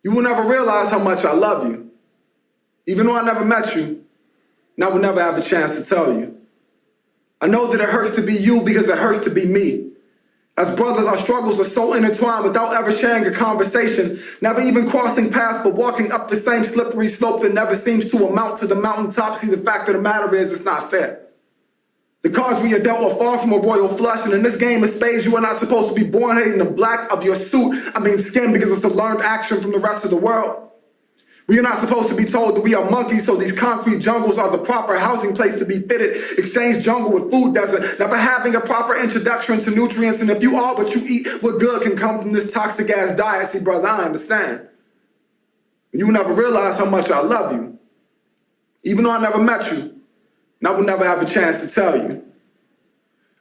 You will never realize how much I love you. Even though I never met you, and I will never have a chance to tell you. I know that it hurts to be you because it hurts to be me. As brothers, our struggles are so intertwined without ever sharing a conversation, never even crossing paths, but walking up the same slippery slope that never seems to amount to the mountaintop. See, the fact of the matter is, it's not fair. The cards we are dealt are far from a royal flush, and in this game of spades, you are not supposed to be born hating the black of your suit, skin, because it's a learned action from the rest of the world. We are not supposed to be told that we are monkeys, so these concrete jungles are the proper housing place to be fitted. Exchange jungle with food desert, never having a proper introduction to nutrients, and if you are what you eat, what good can come from this toxic ass diet? See, brother, I understand. You will never realize how much I love you. Even though I never met you, and I will never have a chance to tell you.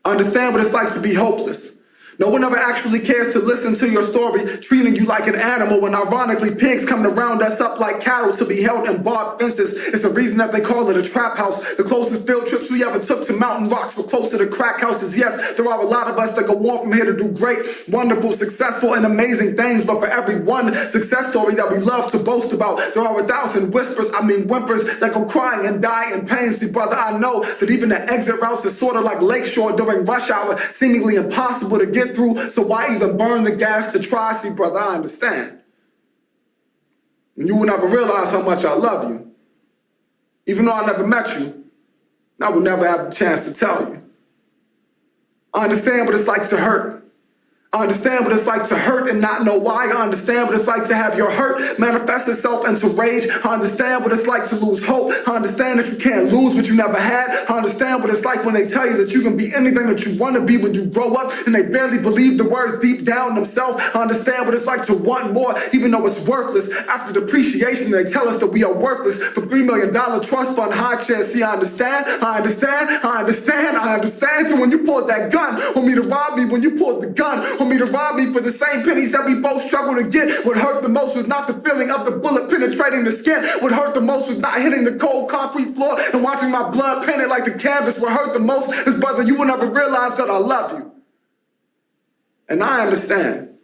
I understand what it's like to be hopeless. No one ever actually cares to listen to your story, treating you like an animal when ironically pigs come to round us up like cattle to be held in barbed fences. It's the reason that they call it a trap house. The closest field trips we ever took to mountain rocks were closer to crack houses. Yes, there are a lot of us that go on from here to do great, wonderful, successful, and amazing things, but for every one success story that we love to boast about, there are 1,000 whimpers that go crying and die in pain. See, brother, I know that even the exit routes is sort of like Lakeshore during rush hour, seemingly impossible to get through, so why even burn the gas to try? See, brother, I understand. And you will never realize how much I love you. Even though I never met you, and I will never have the chance to tell you. I understand what it's like to hurt. I understand what it's like to hurt and not know why. I understand what it's like to have your hurt manifest itself into rage. I understand what it's like to lose hope. I understand that you can't lose what you never had. I understand what it's like when they tell you that you can be anything that you want to be when you grow up and they barely believe the words deep down themselves. I understand what it's like to want more even though it's worthless. After depreciation, they tell us that we are worthless. For $3 million trust fund high chance. See, I understand. So when you pulled that gun on me to rob me, when you pulled the gun on me to rob me for the same pennies that we both struggle to get. What hurt the most was not the feeling of the bullet penetrating the skin. What hurt the most was not hitting the cold concrete floor and watching my blood painted like the canvas. What hurt the most is, brother, you will never realize that I love you. And I understand.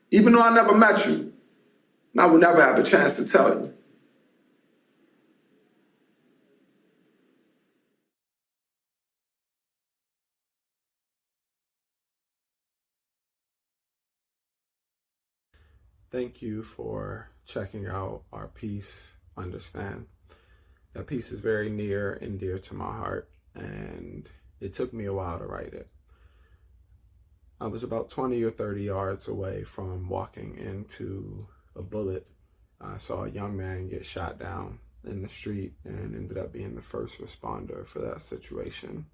Even though I never met you, and I will never have a chance to tell you. Thank you for checking out our piece, Understand. That piece is very near and dear to my heart, and it took me a while to write it. I was about 20 or 30 yards away from walking into a bullet. I saw a young man get shot down in the street and ended up being the first responder for that situation.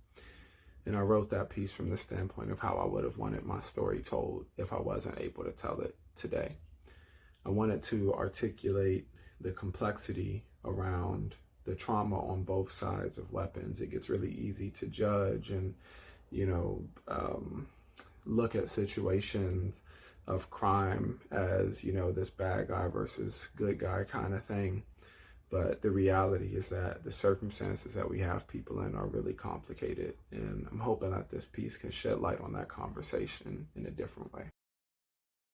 And I wrote that piece from the standpoint of how I would have wanted my story told if I wasn't able to tell it today. I wanted to articulate the complexity around the trauma on both sides of weapons. It gets really easy to judge and, look at situations of crime as, this bad guy versus good guy kind of thing. But the reality is that the circumstances that we have people in are really complicated. And I'm hoping that this piece can shed light on that conversation in a different way.